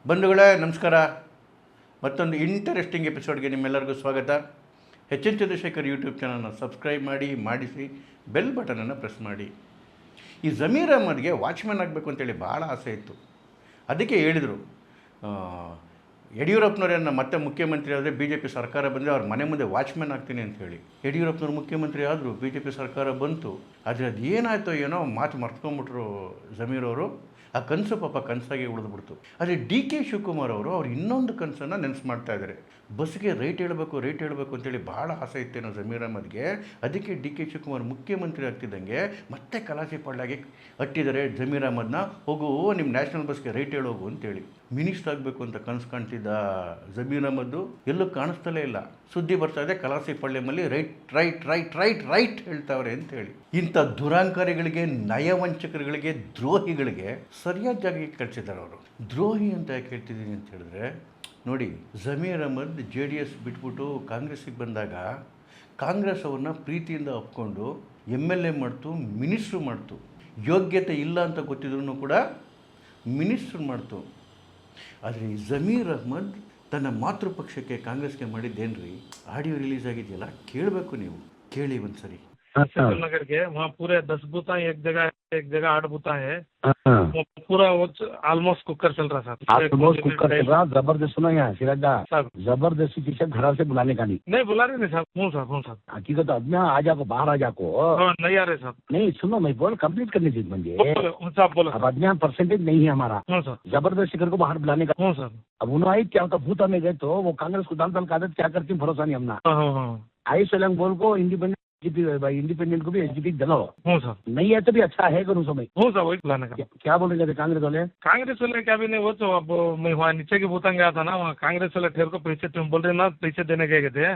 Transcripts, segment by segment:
ಬಂಧುಗಳೇ ನಮಸ್ಕಾರ. ಮತ್ತೊಂದು ಇಂಟರೆಸ್ಟಿಂಗ್ ಎಪಿಸೋಡ್ಗೆ ನಿಮ್ಮೆಲ್ಲರಿಗೂ ಸ್ವಾಗತ. ಎಚ್ ಎನ್ ಚಂದ್ರಶೇಖರ್ ಯೂಟ್ಯೂಬ್ ಚಾನಲ್ನ ಸಬ್ಸ್ಕ್ರೈಬ್ ಮಾಡಿಸಿ ಬೆಲ್ ಬಟನನ್ನು ಪ್ರೆಸ್ ಮಾಡಿ. ಈ ಜಮೀರ್ ಅಹ್ಮದ್ಗೆ ವಾಚ್ಮ್ಯಾನ್ ಆಗಬೇಕು ಅಂತೇಳಿ ಭಾಳ ಆಸೆ ಇತ್ತು. ಅದಕ್ಕೆ ಹೇಳಿದರು, ಯಡಿಯೂರಪ್ಪನವರನ್ನು ಮತ್ತೆ ಮುಖ್ಯಮಂತ್ರಿ ಆದರೆ ಬಿ ಜೆ ಪಿ ಸರ್ಕಾರ ಬಂದರೆ ಅವ್ರ ಮನೆ ಮುಂದೆ ವಾಚ್ಮ್ಯಾನ್ ಆಗ್ತೀನಿ ಅಂತ ಹೇಳಿ ಯಡಿಯೂರಪ್ಪನವ್ರು ಮುಖ್ಯಮಂತ್ರಿ ಆದರು. ಬಿ ಜೆ ಪಿ ಸರ್ಕಾರ ಬಂತು. ಆದರೆ ಅದು ಏನಾಯಿತೋ ಏನೋ ಮಾತು ಮರ್ತ್ಕೊಂಡ್ಬಿಟ್ರು ಜಮೀರ್ ಅವರು. ಆ ಕನಸು ಪಾಪ ಕನಸಾಗಿ ಉಳಿದ್ಬಿಡ್ತು. ಆದರೆ ಡಿ ಕೆ ಶಿವಕುಮಾರ್ ಅವರು ಇನ್ನೊಂದು ಕನಸನ್ನು ನೆನೆಸು ಮಾಡ್ತಾ ಇದ್ದಾರೆ. ಬಸ್ಗೆ ರೈಟ್ ಹೇಳಬೇಕು ಅಂತೇಳಿ ಭಾಳ ಆಸೆ ಇತ್ತೇನೋ ಜಮೀರ್ ಅಹ್ಮದ್ಗೆ. ಅದಕ್ಕೆ ಡಿ ಕೆ ಶಿವಕುಮಾರ್ ಮುಖ್ಯಮಂತ್ರಿ ಆಗ್ತಿದ್ದಂಗೆ ಮತ್ತೆ ಕಲಾಸಿ ಪಳ್ಳಾಗಿ ಅಟ್ಟಿದ್ದಾರೆ ಜಮೀರ್ ಅಹ್ಮದ್ನ. ಹೋಗು ನಿಮ್ಮ ನ್ಯಾಷನಲ್ ಬಸ್ಗೆ ರೈಟ್ ಹೇಳೋಗು ಅಂತೇಳಿ. ಮಿನಿಸ್ಟರ್ ಆಗಬೇಕು ಅಂತ ಕನಸು ಕಾಣ್ತಿದ್ದ ಜಮೀರ್ ಅಹ್ಮದ್ ಎಲ್ಲೂ ಕಾಣಿಸ್ತಲೇ ಇಲ್ಲ. ಸುದ್ದಿ ಬರ್ತಾ ಇದೆ ಕಲಾಸಿ ಪಳ್ಳೆಮಲ್ಲಿ right right right right right ಹೇಳ್ತಾವ್ರೆ ಅಂತೇಳಿ. ಇಂಥ ದುರಾಂಕಾರಿಗಳಿಗೆ, ನಯವಂಚಕರುಗಳಿಗೆ, ದ್ರೋಹಿಗಳಿಗೆ ಸರಿಯಾದ ಜಾಗಕ್ಕೆ ಕಳಿಸಿದ್ದಾರೆ ಅವರು. ದ್ರೋಹಿ ಅಂತ ಯಾಕೆ ಹೇಳ್ತಿದ್ದೀನಿ ಅಂತ ಹೇಳಿದ್ರೆ, ನೋಡಿ, ಜಮೀರ್ ಅಹ್ಮದ್ JDS ಬಿಟ್ಬಿಟ್ಟು ಕಾಂಗ್ರೆಸ್ಸಿಗೆ ಬಂದಾಗ ಕಾಂಗ್ರೆಸ್ ಅವ್ರನ್ನ ಪ್ರೀತಿಯಿಂದ ಒಪ್ಕೊಂಡು MLA ಮಾಡ್ತು, ಮಿನಿಸ್ಟ್ರು ಮಾಡ್ತು. ಯೋಗ್ಯತೆ ಇಲ್ಲ ಅಂತ ಗೊತ್ತಿದ್ರೂ ಕೂಡ ಮಿನಿಸ್ಟ್ರು ಮಾಡ್ತು. ಆದರೆ ಈ ಜಮೀರ್ ಅಹ್ಮದ್ ತನ್ನ ಮಾತೃಪಕ್ಷಕ್ಕೆ ಕಾಂಗ್ರೆಸ್ಗೆ ಮಾಡಿದ್ದೇನ್ರಿ? ಆಡಿಯೋ ರಿಲೀಸ್ ಆಗಿದೆಯಲ್ಲ, ಕೇಳಬೇಕು ನೀವು. ಕೇಳಿ ಒಂದ್ಸರಿ. नगर के वहाँ पूरे 10 बूथा एक जगह 8 बूथा है। वो पूरा ऑलमोस्ट कुकर चल रहा था। ऑलमोस्ट कुकर चल रहा। जबरदस्त सुना यहाँ सिराजा जबरदस्ती किसी घर से बुलाने का नहीं बुला रहे नहीं साहब। हूँ साहब हकीकत अब आ जाको बाहर आ जाको नहीं आ रहे साहब। नहीं सुनो, मैं बोल कंप्लीट करने दीजिए मुझे। साहब बोलो। अब आदमी परसेंटेज नहीं है हमारा। सर जबरदस्ती कर को बाहर बुलाने का। हूँ सर। अब उन्होंने आई क्या होता भूता में गए तो वो कांग्रेस को दाल का आदत क्या करती भरोसा नहीं हमना। आई सोलंग बोल को इंडिपेंडेंट को भी एसजीपी दिलाओ। हूँ सर। नहीं है तो भी अच्छा है करूँ समय। हूँ सर वही बुलाने का। क्या बोलेंगे कांग्रेस वाले क्या भी नहीं। वो तो अब मैं वहाँ नीचे के बूथा गया था ना, वहाँ कांग्रेस वाले ठेर को पैसे तुम बोल रहे ना पैसे देने गए थे।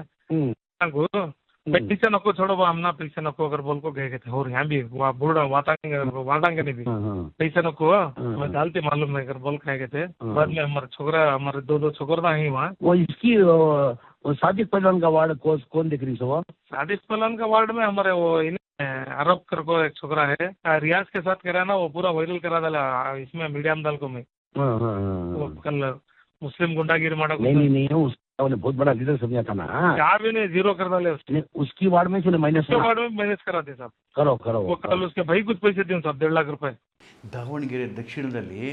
पैसे नको छोड़ो हम ना पैसे नको अगर बोल को गए थे। और यहाँ भी बूढ़ा वाटांगे नहीं भी पैसे नको मैं डालते मालूम नहीं अगर बोल खाए गए थे। बाद में हमारे दो छोकरा ही वहाँ। वो इसकी सादिक पहलवान का वार्ड कौन दिख रही है? सादिक पहलवान का वार्ड में हमारे वो अरब कर को एक छोकरा है, रियाज के साथ करा ना, वो पूरा वायरल करा डाला इसमें मीडिया में डाल को मैं। वो कल मुस्लिम गुंडागिरी मारा नहीं उसने बहुत बड़ा लीडर समझा था ना। क्या भी नहीं, जीरो कर डाले उसकी वार्ड में माइनस वार्ड में मैनेज करा दे साहब। करो वो कल उसके भाई कुछ पैसे दिए साहब 1.5 लाख रुपए। ದಾವಣಗೆರೆ ದಕ್ಷಿಣದಲ್ಲಿ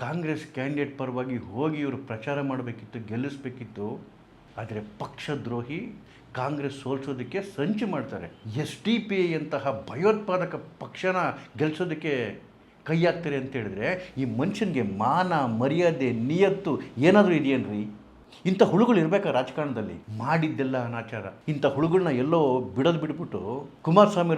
ಕಾಂಗ್ರೆಸ್ ಕ್ಯಾಂಡಿಡೇಟ್ ಪರವಾಗಿ ಹೋಗಿ ಇವರು ಪ್ರಚಾರ ಮಾಡಬೇಕಿತ್ತು, ಗೆಲ್ಲಿಸಬೇಕಿತ್ತು. ಆದರೆ ಪಕ್ಷದ್ರೋಹಿ ಕಾಂಗ್ರೆಸ್ ಸೋಲಿಸೋದಕ್ಕೆ ಸಂಚು ಮಾಡ್ತಾರೆ. SDPI ಅಂತಹ ಭಯೋತ್ಪಾದಕ ಪಕ್ಷನ ಗೆಲ್ಲಿಸೋದಕ್ಕೆ ಕೈ ಹಾಕ್ತಾರೆ ಅಂತ ಹೇಳಿದ್ರೆ, ಈ ಮನುಷ್ಯನಿಗೆ ಮಾನ ಮರ್ಯಾದೆ ನಿಯತ್ತು ಏನಾದರೂ ಇದೆಯೇನ್ರಿ? ಇಂಥ ಹುಳುಗಳು ಇರಬೇಕಾ ರಾಜಕಾರಣದಲ್ಲಿ? ಮಾಡಿದ್ದೆಲ್ಲ ಅನಾಚಾರ. ಇಂಥ ಹುಳುಗಳನ್ನ ಎಲ್ಲೋ ಬಿಟ್ಬಿಟ್ಟು ಕುಮಾರಸ್ವಾಮಿ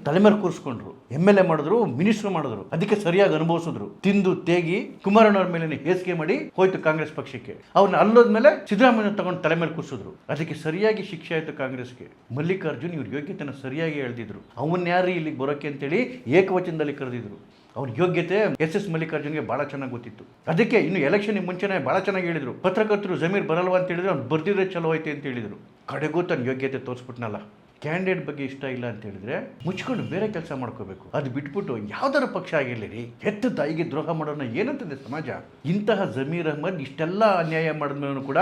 ತಲೆ ಮೇಲೆ ಕೂರಿಸ್ಕೊಂಡ್ರು. MLA ಮಾಡಿದ್ರು, ಮಿನಿಸ್ಟರ್ ಮಾಡಿದ್ರು. ಅದಕ್ಕೆ ಸರಿಯಾಗಿ ಅನುಭವಿಸಿದ್ರು. ತಿಂದು ತೇಗಿ ಕುಮಾರಣ್ಣವ್ರ ಮೇಲೆ ಹೇಸಿಗೆ ಮಾಡಿ ಹೋಯ್ತು ಕಾಂಗ್ರೆಸ್ ಪಕ್ಷಕ್ಕೆ. ಅವ್ರನ್ನ ಅಲ್ಲೋದ್ಮೇಲೆ ಸಿದ್ದರಾಮಯ್ಯ ತಗೊಂಡು ತಲೆ ಮೇಲೆ ಕೂರಿಸಿದ್ರು. ಅದಕ್ಕೆ ಸರಿಯಾಗಿ ಶಿಕ್ಷೆ ಆಯಿತು ಕಾಂಗ್ರೆಸ್ಗೆ. ಮಲ್ಲಿಕಾರ್ಜುನ್ ಇವ್ರ ಯೋಗ್ಯತೆನ ಸರಿಯಾಗಿ ಹೇಳ್ದಿದ್ರು. ಅವನ್ಯಾರು ಇಲ್ಲಿಗೆ ಬರೋಕ್ಕೆ ಅಂತೇಳಿ ಏಕವಚನದಲ್ಲಿ ಕರೆದಿದ್ರು. ಅವ್ರ ಯೋಗ್ಯತೆ SS ಮಲ್ಲಿಕಾರ್ಜುನ್ಗೆ ಭಾಳ ಚೆನ್ನಾಗಿ ಗೊತ್ತಿತ್ತು. ಅದಕ್ಕೆ ಇನ್ನು ಎಲೆಕ್ಷನ್ಗೆ ಮುಂಚೆನೇ ಭಾಳ ಚೆನ್ನಾಗಿ ಹೇಳಿದರು. ಪತ್ರಕರ್ತರು ಜಮೀರ್ ಬರಲ್ವಾ ಅಂತ ಹೇಳಿದ್ರೆ ಅವ್ನು ಬರ್ದಿದ್ರೆ ಚಲೋ ಐತೆ ಅಂತ ಹೇಳಿದರು. ಕಡೆಗೂ ತನ್ನ ಯೋಗ್ಯತೆ ತೋರಿಸ್ಬಿಟ್ನಲ್ಲ. ಕ್ಯಾಂಡಿಡೇಟ್ ಬಗ್ಗೆ ಇಷ್ಟ ಇಲ್ಲ ಅಂತ ಹೇಳಿದ್ರೆ ಮುಚ್ಕೊಂಡು ಬೇರೆ ಕೆಲಸ ಮಾಡ್ಕೋಬೇಕು. ಅದು ಬಿಟ್ಬಿಟ್ಟು ಯಾವ್ದಾರ ಪಕ್ಷ ಆಗಿರಲಿ, ಹೆತ್ತ ತಾಯಿಗೆ ದ್ರೋಹ ಮಾಡೋಣ ಏನಂತದೆ ಸಮಾಜ? ಇಂತಹ ಜಮೀರ್ ಅಹ್ಮದ್ ಇಷ್ಟೆಲ್ಲ ಅನ್ಯಾಯ ಮಾಡಿದ್ಮೇಲೂ ಕೂಡ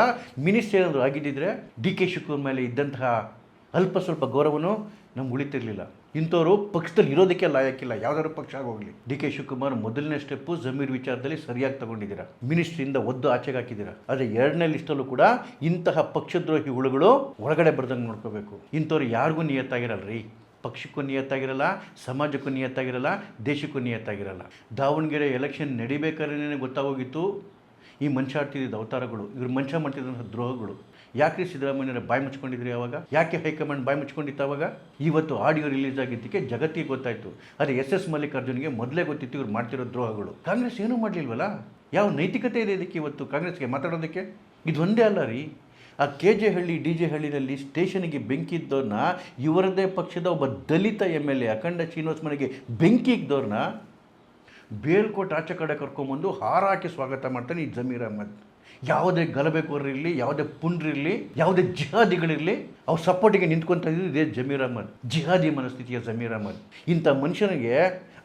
ಮಿನಿಸ್ಟರ್ ಏನಾದರೂ ಆಗಿದ್ದಿದ್ರೆ DK ಶಿವಕುಮಾರ್ ಮೇಲೆ ಇದ್ದಂತಹ ಅಲ್ಪ ಸ್ವಲ್ಪ ಗೌರವನು ನಮ್ಗೆ ಉಳಿತಿರ್ಲಿಲ್ಲ. ಇಂಥವ್ರು ಪಕ್ಷದಲ್ಲಿ ಇರೋದಕ್ಕೆ ಲಾಯಕ್ಕಿಲ್ಲ, ಯಾವ್ದಾದ್ರು ಪಕ್ಷ ಆಗೋಗ್ಲಿ. DK ಶಿವಕುಮಾರ್ ಮೊದಲನೇ ಸ್ಟೆಪ್ಪು ಜಮೀರ್ ವಿಚಾರದಲ್ಲಿ ಸರಿಯಾಗಿ ತಗೊಂಡಿದ್ದೀರಾ. ಮಿನಿಸ್ಟ್ರಿಂದ ಒದ್ದು ಆಚೆಗೆ ಹಾಕಿದ್ದೀರಾ. ಆದರೆ ಎರಡನೇ ಲಿಸ್ಟಲ್ಲೂ ಕೂಡ ಇಂತಹ ಪಕ್ಷದ್ರೋಹಿ ಹುಳುಗಳು ಒಳಗಡೆ ಬರ್ದಂಗೆ ನೋಡ್ಕೋಬೇಕು. ಇಂಥವ್ರು ಯಾರಿಗೂ ನಿಯತ್ತಾಗಿರಲ್ರಿ. ಪಕ್ಷಕ್ಕೂ ನಿಯತ್ತಾಗಿರಲ್ಲ, ಸಮಾಜಕ್ಕೂ ನಿಯತ್ತಾಗಿರಲ್ಲ, ದೇಶಕ್ಕೂ ನಿಯತ್ತಾಗಿರಲ್ಲ. ದಾವಣಗೆರೆ ಎಲೆಕ್ಷನ್ ನಡಿಬೇಕಾದ್ರೆ ಗೊತ್ತಾಗೋಗಿತ್ತು ಈ ಮನುಷ್ಯ ಆಡ್ತಿದ್ದ ಅವತಾರಗಳು, ಇವ್ರು ಮನುಷ್ಯ ಮಾಡ್ತಿದ್ದಂಥ ದ್ರೋಹಗಳು. ಯಾಕೆ ಸಿದ್ದರಾಮಯ್ಯರ ಬಾಯಿ ಮುಚ್ಕೊಂಡಿದ್ರಿ ಅವಾಗ? ಯಾಕೆ ಹೈಕಮಾಂಡ್ ಬಾಯಿ ಮುಚ್ಕೊಂಡಿತ್ತು ಅವಾಗ? ಇವತ್ತು ಆಡಿಯೋ ರಿಲೀಸ್ ಆಗಿದ್ದಕ್ಕೆ ಜಗತ್ತಿಗೆ ಗೊತ್ತಾಯಿತು. ಆದರೆ SS ಮಲ್ಲಿಕಾರ್ಜುನ್ಗೆ ಮೊದಲೇ ಗೊತ್ತಿತ್ತು ಇವ್ರು ಮಾಡ್ತಿರೋ ದ್ರೋಹಗಳು. ಕಾಂಗ್ರೆಸ್ ಏನೂ ಮಾಡಲಿಲ್ವಲ್ಲ? ಯಾವ ನೈತಿಕತೆ ಇದೆ ಇದಕ್ಕೆ ಇವತ್ತು ಕಾಂಗ್ರೆಸ್ಗೆ ಮಾತಾಡೋದಕ್ಕೆ? ಇದು ಒಂದೇ ಅಲ್ಲ ರೀ. ಆ KJ ಹಳ್ಳಿ DJ ಹಳ್ಳಿನಲ್ಲಿ ಸ್ಟೇಷನ್ಗೆ ಬೆಂಕಿ ಇದ್ದವ್ರನ್ನ ಇವರದೇ ಪಕ್ಷದ ಒಬ್ಬ ದಲಿತ MLA ಅಖಂಡ ಶ್ರೀನಿವಾಸ್ ಮನೆಗೆ ಬೆಂಕಿ ಇದ್ದವ್ರನ್ನ ಬೇಲ್ಕೋಟ್ ಆಚೆ ಕಡೆ ಕರ್ಕೊಂಬಂದು ಹಾರ ಹಾಕಿ ಸ್ವಾಗತ ಮಾಡ್ತಾನೆ ಈ ಜಮೀರ್ ಅಹ್ಮದ್. ಯಾವುದೇ ಗಲಭೆಕೋರರಿರಲಿ, ಯಾವುದೇ ಪುಂಡ್ರಿರಲಿ, ಯಾವುದೇ ಜಿಹಾದಿಗಳಿರಲಿ, ಅವ್ರ ಸಪೋರ್ಟಿಗೆ ನಿಂತ್ಕೊತಾ ಇದ್ದು ಇದೇ ಜಮೀರ್ ಅಹ್ಮದ್, ಜಿಹಾದಿ ಮನಸ್ಥಿತಿಯ ಜಮೀರ್ ಅಹ್ಮದ್. ಇಂಥ ಮನುಷ್ಯನಿಗೆ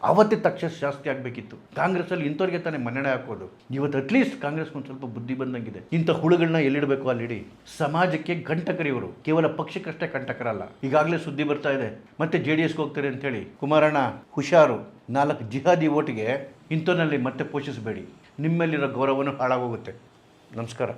ಅವತ್ತೇ ತಕ್ಷಣ ಶಾಸ್ತಿ ಆಗಬೇಕಿತ್ತು. ಕಾಂಗ್ರೆಸ್ಸಲ್ಲಿ ಇಂಥವ್ರಿಗೆ ತಾನೇ ಮನ್ನಣೆ ಹಾಕೋದು. ಇವತ್ತು ಅಟ್ಲೀಸ್ಟ್ ಕಾಂಗ್ರೆಸ್ ಒಂದು ಸ್ವಲ್ಪ ಬುದ್ಧಿ ಬಂದಂಗಿದೆ. ಇಂಥ ಹುಳುಗಳನ್ನ ಎಲ್ಲಿಡಬೇಕು ಅಲ್ಲಿಡಿ. ಸಮಾಜಕ್ಕೆ ಕಂಟಕರಿವರು, ಕೇವಲ ಪಕ್ಷಕ್ಕಷ್ಟೇ ಕಂಟಕರಲ್ಲ. ಈಗಾಗಲೇ ಸುದ್ದಿ ಬರ್ತಾ ಇದೆ ಮತ್ತೆ JDSಗೆ ಹೋಗ್ತಾರೆ ಅಂತೇಳಿ. ಕುಮಾರಣ್ಣ ಹುಷಾರು, 4 ಜಿಹಾದಿ ಓಟಿಗೆ ಇಂಥವನಲ್ಲಿ ಮತ್ತೆ ಪೋಷಿಸಬೇಡಿ. ನಿಮ್ಮಲ್ಲಿರೋ ಗೌರವನೂ ಹಾಳಾಗೋಗುತ್ತೆ. ನಮಸ್ಕಾರ.